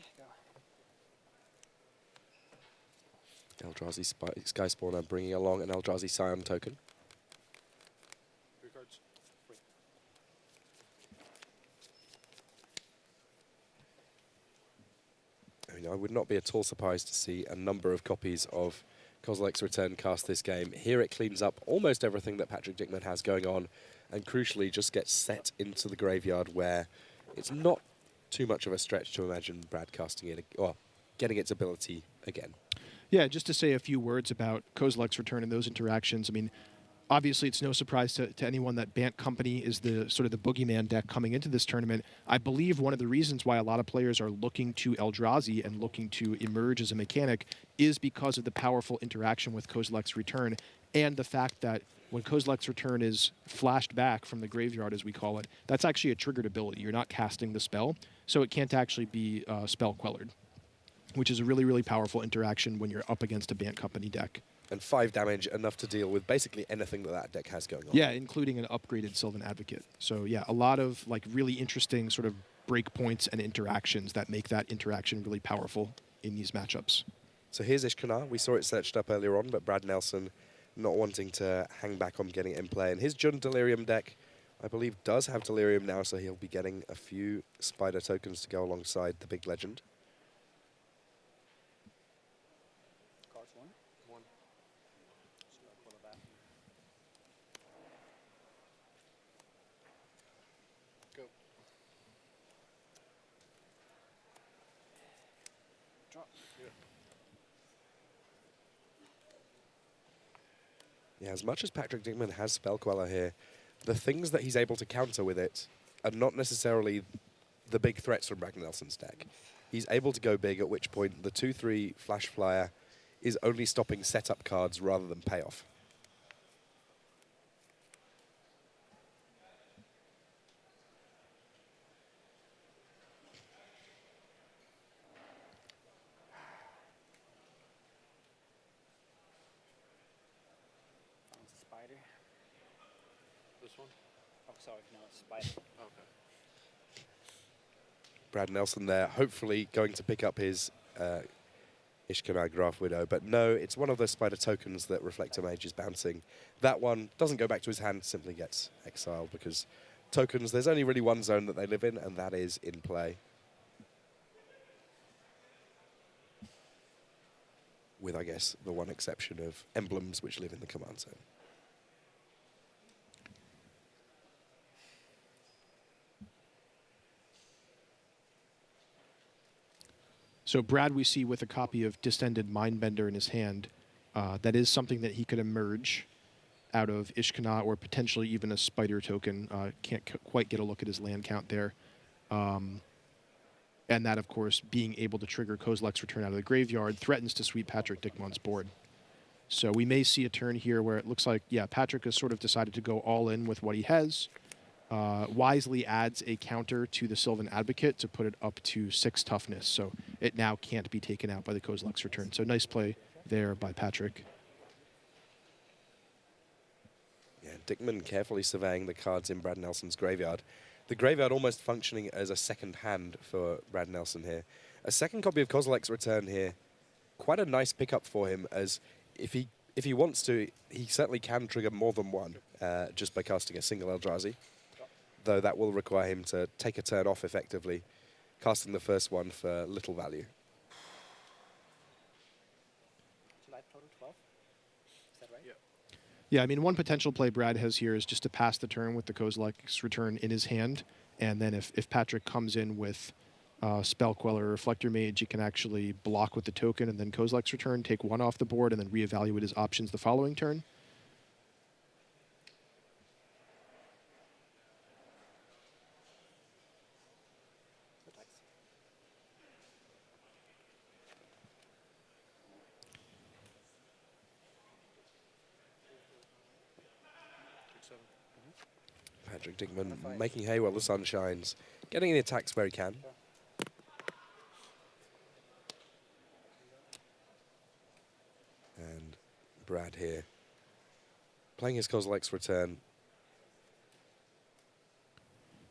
Go. Eldrazi Sky Spawner bringing along an Eldrazi Scion token. I would not be at all surprised to see a number of copies of Kozilek's Return cast this game. Here it cleans up almost everything that Patrick Dickman has going on, and crucially just gets set into the graveyard where it's not too much of a stretch to imagine Brad casting it, or getting its ability again. Yeah, just to say a few words about Kozilek's Return and those interactions. I mean, Obviously, it's no surprise to anyone that Bant Company is the sort of the boogeyman deck coming into this tournament. I believe one of the reasons why a lot of players are looking to Eldrazi and looking to emerge as a mechanic is because of the powerful interaction with Kozilek's Return and the fact that when Kozilek's Return is flashed back from the graveyard, as we call it, that's actually a triggered ability. You're not casting the spell, so it can't actually be spell quellered, which is a really, really powerful interaction when you're up against a Bant Company deck. And 5 damage, enough to deal with basically anything that deck has going on. Yeah, including an upgraded Sylvan Advocate. So yeah, a lot of like really interesting sort of breakpoints and interactions that make that interaction really powerful in these matchups. So here's Ishkanar. We saw it searched up earlier on, but Brad Nelson not wanting to hang back on getting it in play. And his Jund Delirium deck, I believe, does have Delirium now, so he'll be getting a few Spider tokens to go alongside the big legend. Cards one. One. Spell Queller back. Go. Drop. Yeah, as much as Patrick Dickman has Spell Queller here, the things that he's able to counter with it are not necessarily the big threats from Brad Nelson's deck. He's able to go big, at which point the 2/3 Flash Flyer is only stopping setup cards rather than payoff. Bounce a spider. This one? Oh, sorry, no, it's spider. Okay. Brad Nelson there, hopefully going to pick up his Ishkanar Graph Widow. But no, it's one of those Spider tokens that Reflector Mage is bouncing. That one doesn't go back to his hand, simply gets exiled because tokens, there's only really one zone that they live in, and that is in play. With, I guess, the one exception of emblems which live in the command zone. So Brad we see with a copy of Distended Mindbender in his hand. That is something that he could emerge out of Ishkanar or potentially even a Spider token. Can't quite get a look at his land count there. And that, of course, being able to trigger Kozilek's Return out of the graveyard threatens to sweep Patrick Dickman's board. So we may see a turn here where it looks like, yeah, Patrick has sort of decided to go all in with what he has. Wisely adds a counter to the Sylvan Advocate to put it up to 6 toughness. So it now can't be taken out by the Kozilek's Return. So nice play there by Patrick. Yeah, Dickman carefully surveying the cards in Brad Nelson's graveyard. The graveyard almost functioning as a second hand for Brad Nelson here. A second copy of Kozilek's Return here. Quite a nice pickup for him, as if he wants to, he certainly can trigger more than one just by casting a single Eldrazi. Though that will require him to take a turn off effectively, casting the first one for little value. Life total 12. Is that right? Yeah. Yeah, I mean, one potential play Brad has here is just to pass the turn with the Kozilek's Return in his hand. And then if Patrick comes in with Spell Queller or Reflector Mage, he can actually block with the token and then Kozilek's Return, take one off the board, and then reevaluate his options the following turn. Attacks. Patrick Dickman making hay while the sun shines, getting the attacks where he can. And Brad here playing his Kozilek's Return.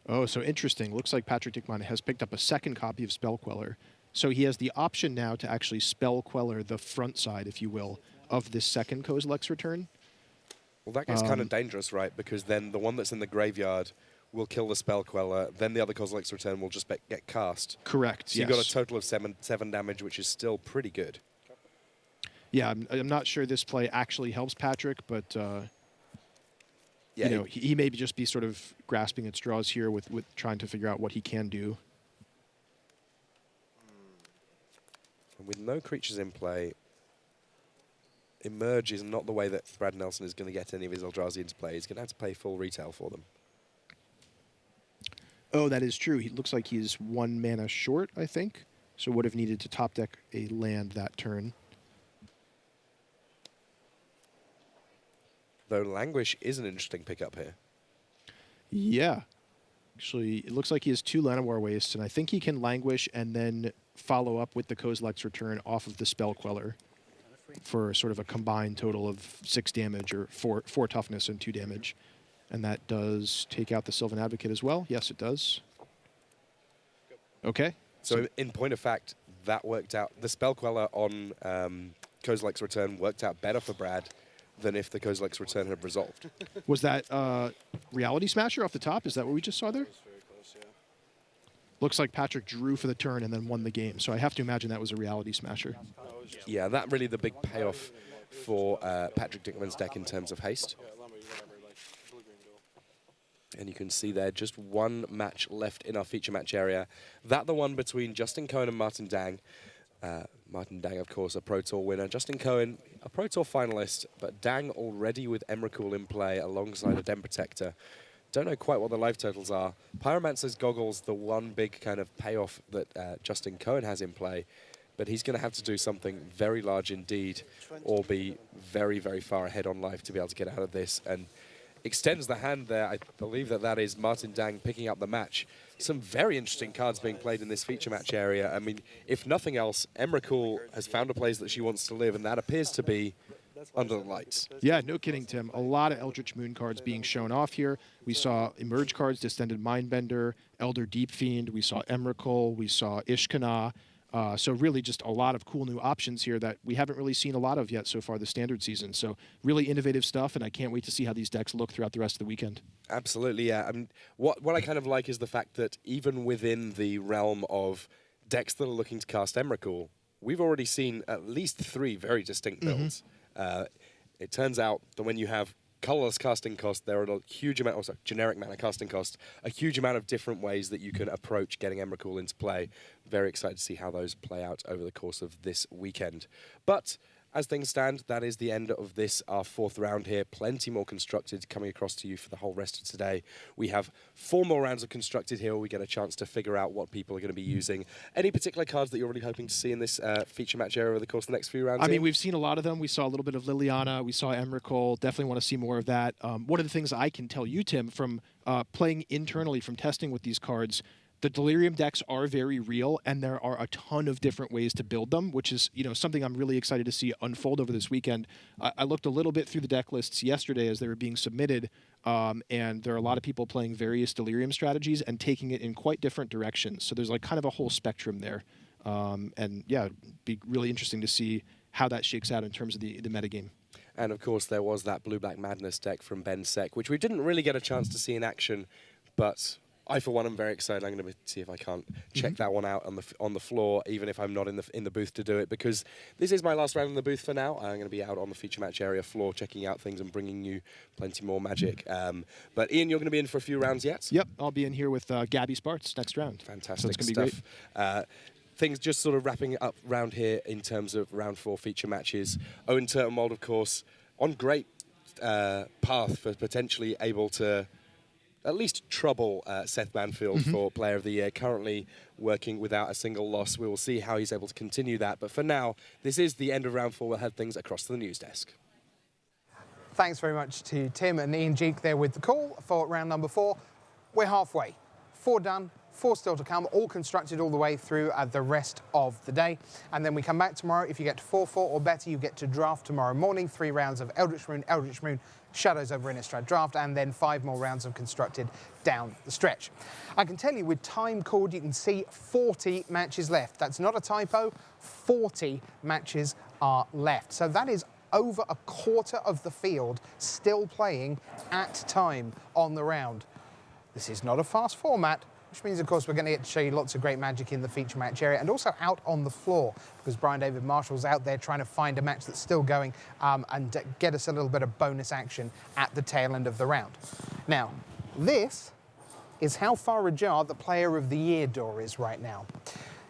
Oh, so interesting. Looks like Patrick Dickman has picked up a second copy of Spell Queller. So he has the option now to actually Spell Queller the front side, if you will, of this second Kozilek's Return. Well, that gets kind of dangerous, right? Because then the one that's in the graveyard will kill the Spell Queller, then the other Kozilek's Return will just get cast. Correct, So yes. you've got a total of seven damage, which is still pretty good. Yeah, I'm not sure this play actually helps Patrick, but Yeah, you know, he may just be sort of grasping at straws here with trying to figure out what he can do. and with no creatures in play, Emerge is not the way that Brad Nelson is going to get any of his Eldrazi into play. He's going to have to pay full retail for them. Oh, that is true. He looks like he's 1 mana short, I think. So would have needed to top deck a land that turn. Though Languish is an interesting pickup here. Yeah. Actually, it looks like he has 2 Llanowar Wastes, and I think he can Languish and then follow up with the Kozilek's Return off of the Spell Queller for sort of a combined total of 6 damage, or 4 toughness and 2 damage. And that does take out the Sylvan Advocate as well. Yes, it does. Okay. So in point of fact, that worked out. The Spell Queller on Kozilek's Return worked out better for Brad than if the Kozilek's Return had resolved. Was that Reality Smasher off the top? Is that what we just saw there? Very close, yeah. Looks like Patrick drew for the turn and then won the game. So I have to imagine that was a Reality Smasher. Yeah, that really the big payoff for Patrick Dickman's deck in terms of haste. And you can see there just 1 match left in our feature match area. That the one between Justin Cohen and Martin Dang. Martin Dang, of course, a Pro Tour winner. Justin Cohen, a Pro Tour finalist, but Dang already with Emrakul in play alongside a Den Protector. Don't know quite what the life totals are. Pyromancer's Goggles, the one big kind of payoff that Justin Cohen has in play. But he's going to have to do something very large indeed, or be very, very far ahead on life to be able to get out of this. And extends the hand there. I believe that is Martin Dang picking up the match. Some very interesting cards being played in this feature match area. I mean, if nothing else, Emrakul has found a place that she wants to live, and that appears to be under the lights. Yeah, no kidding, Tim. A lot of Eldritch Moon cards being shown off here. We saw Emerge cards, Distended Mindbender, Elder Deep Fiend. We saw Emrakul. We saw Ishkana. So really just a lot of cool new options here that we haven't really seen a lot of yet so far this standard season. So really innovative stuff, and I can't wait to see how these decks look throughout the rest of the weekend. Absolutely, yeah. I mean, what I kind of like is the fact that even within the realm of decks that are looking to cast Emrakul, we've already seen at least 3 very distinct builds. It turns out that when you have colorless casting cost, there are a huge amount, also generic mana casting cost, a huge amount of different ways that you can approach getting Emrakul into play. Very excited to see how those play out over the course of this weekend. But as things stand, that is the end of this, our 4th round here. Plenty more constructed coming across to you for the whole rest of today. We have 4 more rounds of constructed here where we get a chance to figure out what people are going to be using. Any particular cards that you're really hoping to see in this feature match area over the course of the next few rounds? I mean, we've seen a lot of them. We saw a little bit of Liliana. We saw Emrakul. Definitely want to see more of that. One of the things I can tell you, Tim, from playing internally, from testing with these cards, the Delirium decks are very real, and there are a ton of different ways to build them, which is something I'm really excited to see unfold over this weekend. I looked a little bit through the deck lists yesterday as they were being submitted, and there are a lot of people playing various Delirium strategies and taking it in quite different directions. So there's like kind of a whole spectrum there. And yeah, it'd be really interesting to see how that shakes out in terms of the metagame. And of course, there was that Blue-Black Madness deck from Ben Sek, which we didn't really get a chance to see in action, but I, for one, am very excited. I'm going to see if I can't check that one out on the floor, even if I'm not in the booth to do it, because this is my last round in the booth for now. I'm going to be out on the feature match area floor, checking out things and bringing you plenty more magic. But Ian, you're going to be in for a few rounds yet? Yep, I'll be in here with Gabby Sparts next round. Fantastic so it's gonna stuff. Be great. Things just sort of wrapping up round here in terms of round 4 feature matches. Owen Turtenwald, of course, on great path for potentially able to at least trouble Seth Manfield for Player of the Year, currently working without a single loss. We will see how he's able to continue that. But for now, this is the end of round 4. We'll head things across to the news desk. Thanks very much to Tim and Ian Jeek there with the call for round number 4. We're halfway. 4 done, 4 still to come, all constructed all the way through the rest of the day. And then we come back tomorrow. If you get to 4-4 or better, you get to draft tomorrow morning. 3 rounds of Eldritch Moon, Shadows over Innistrad draft, and then 5 more rounds of constructed down the stretch. I can tell you with time called, you can see 40 matches left. That's not a typo. 40 matches are left. So that is over a quarter of the field still playing at time on the round. This is not a fast format, which means, of course, we're going to get to show you lots of great magic in the feature match area and also out on the floor, because Brian David Marshall's out there trying to find a match that's still going and get us a little bit of bonus action at the tail end of the round. Now, this is how far ajar the Player of the Year door is right now.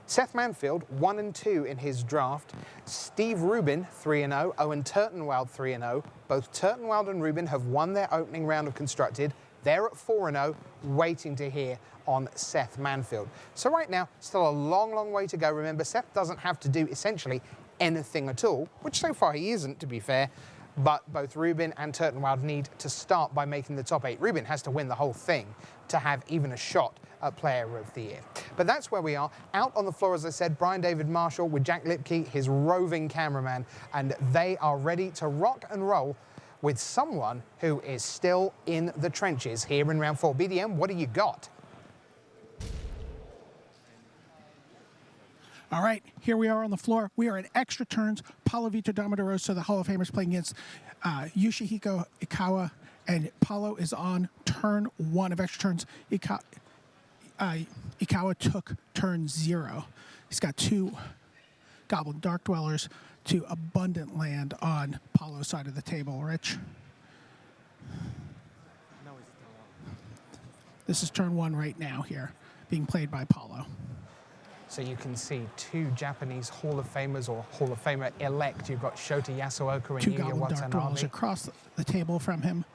Seth Manfield, 1 and 2 in his draft. Steve Rubin, 3 and 0. Owen Turtenwald, 3 and 0. Both Turtenwald and Rubin have won their opening round of Constructed. They're at 4 and 0, waiting to hear on Seth Manfield. So right now, still a long, long way to go. Remember, Seth doesn't have to do essentially anything at all, which so far he isn't, to be fair. But both Rubin and Turtenwald need to start by making the top 8. Rubin has to win the whole thing to have even a shot at Player of the Year. But that's where we are. Out on the floor, as I said, Brian David Marshall with Jack Lipke, his roving cameraman, and they are ready to rock and roll with someone who is still in the trenches here in round 4. BDM, what do you got? All right, here we are on the floor. We are at extra turns. Paulo Vitor Damarosa, the Hall of Famers, playing against Yoshihiko Ikawa, and Paulo is on turn 1 of extra turns. Ikawa took turn 0. He's got 2 Goblin Dark Dwellers, 2 Abundant Land on Paulo's side of the table. Rich? This is turn 1 right now here, being played by Paulo. So you can see 2 Japanese Hall of Famers, or Hall of Famer elect. You've got Shota Yasuoka and 2 Yuya Goblin Dark Dwellers Watanabe. across the table from him.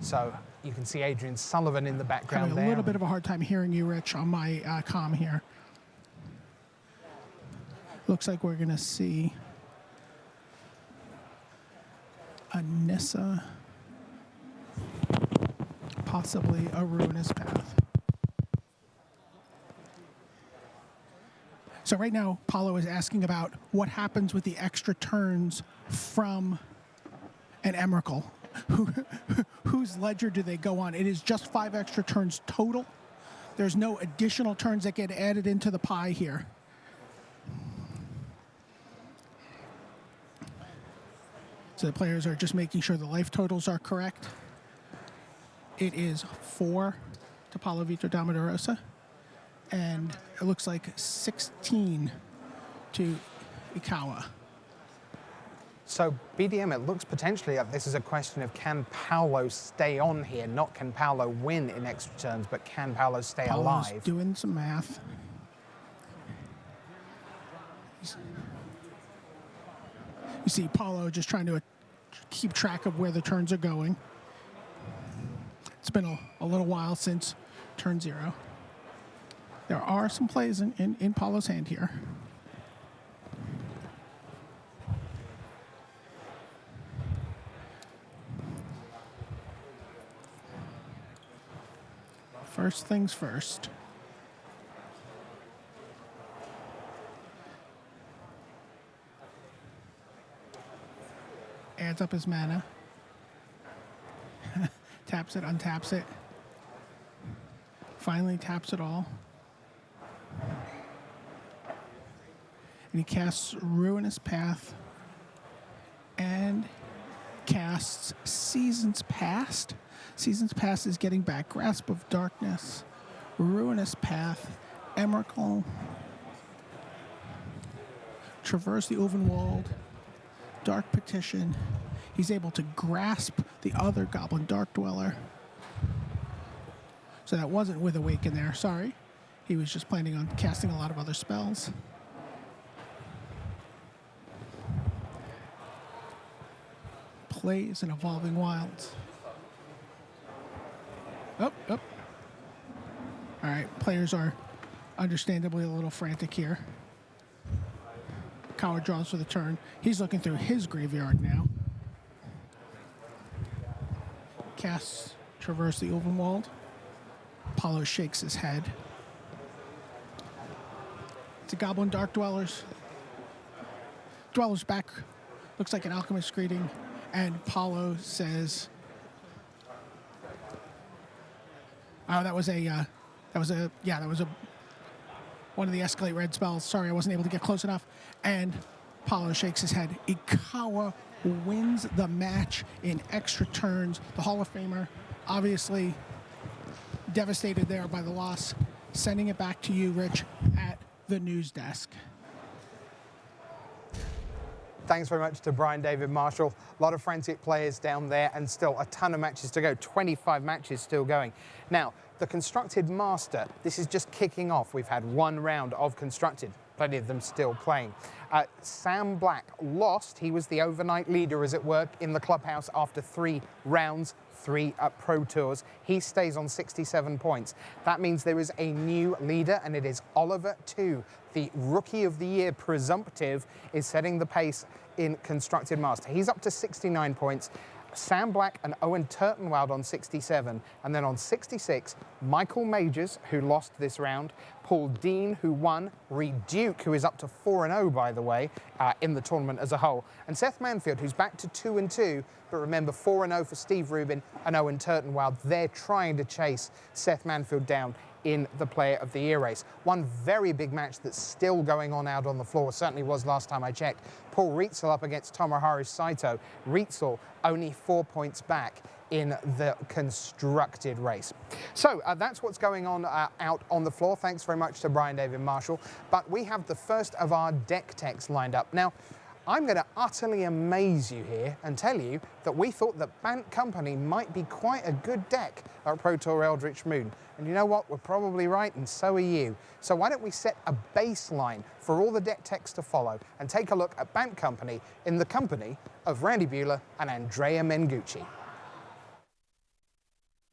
So you can see Adrian Sullivan in the background Having there. a little bit of a hard time hearing you, Rich, on my comm here. Looks like we're going to see Anissa, possibly a Ruinous Path. So right now, Paulo is asking about what happens with the extra turns from an Emrakul. Whose ledger do they go on? It is just 5 extra turns total. There's no additional turns that get added into the pie here. So the players are just making sure the life totals are correct. It is 4 to Paulo Vitor Damarosa, and it looks like 16 to Ikawa. So BDM, it looks potentially like this is a question of can Paulo stay on here? Not can Paulo win in extra turns, but can Paulo stay Paulo's alive? doing some math. You see Paulo just trying to keep track of where the turns are going. It's been a little while since turn 0. There are some plays in Paulo's hand here. First things first. Adds up his mana. Taps it, untaps it. Finally taps it all. And he casts Ruinous Path and casts Seasons Past. Seasons Past is getting back Grasp of Darkness, Ruinous Path, Emrakul, Traverse the Ovenwald, Dark Petition. He's able to grasp the other Goblin Dark Dweller. So that wasn't with Awaken there, sorry. He was just planning on casting a lot of other spells. Plays an Evolving Wilds. Up. All right, players are understandably a little frantic here. Coward draws for the turn. He's looking through his graveyard now. Casts Traverse the Ovenwald. Paulo shakes his head. It's a Goblin Dark Dwellers. Dwellers back. Looks like an Alchemist Greeting. And Paulo says, oh, that was one of the Escalate Red spells. Sorry, I wasn't able to get close enough. And Paulo shakes his head. Ikawa wins the match in extra turns. The Hall of Famer, obviously devastated there by the loss. Sending it back to you, Rich, at the news desk. Thanks very much to Brian David Marshall. A lot of frantic players down there and still a ton of matches to go. 25 matches still going. Now, the Constructed Master, this is just kicking off. We've had one round of Constructed. Plenty of them still playing. Sam Black lost. He was the overnight leader, as it were, in the clubhouse after 3 rounds, 3 Pro Tours. He stays on 67 points. That means there is a new leader, and it is Oliver 2. The Rookie of the Year presumptive is setting the pace in Constructed Master. He's up to 69 points. Sam Black and Owen Turtenwald on 67, and then on 66, Michael Majors, who lost this round, Paul Dean, who won, Reed Duke, who is up to 4-0, by the way, in the tournament as a whole, and Seth Manfield, who's back to 2-2, but remember, 4-0 for Steve Rubin and Owen Turtenwald. They're trying to chase Seth Manfield down in the Player of the Year race. One very big match that's still going on out on the floor, certainly was last time I checked. Paul Rietzel up against Tomoharu Saito. Rietzel only 4 points back in the constructed race. So that's what's going on out on the floor. Thanks very much to Brian David Marshall. But we have the first of our deck techs lined up. Now, I'm going to utterly amaze you here and tell you that we thought that Bant Company might be quite a good deck at Pro Tour Eldritch Moon. And you know what? We're probably right, and so are you. So why don't we set a baseline for all the deck techs to follow and take a look at Bant Company in the company of Randy Buehler and Andrea Mengucci.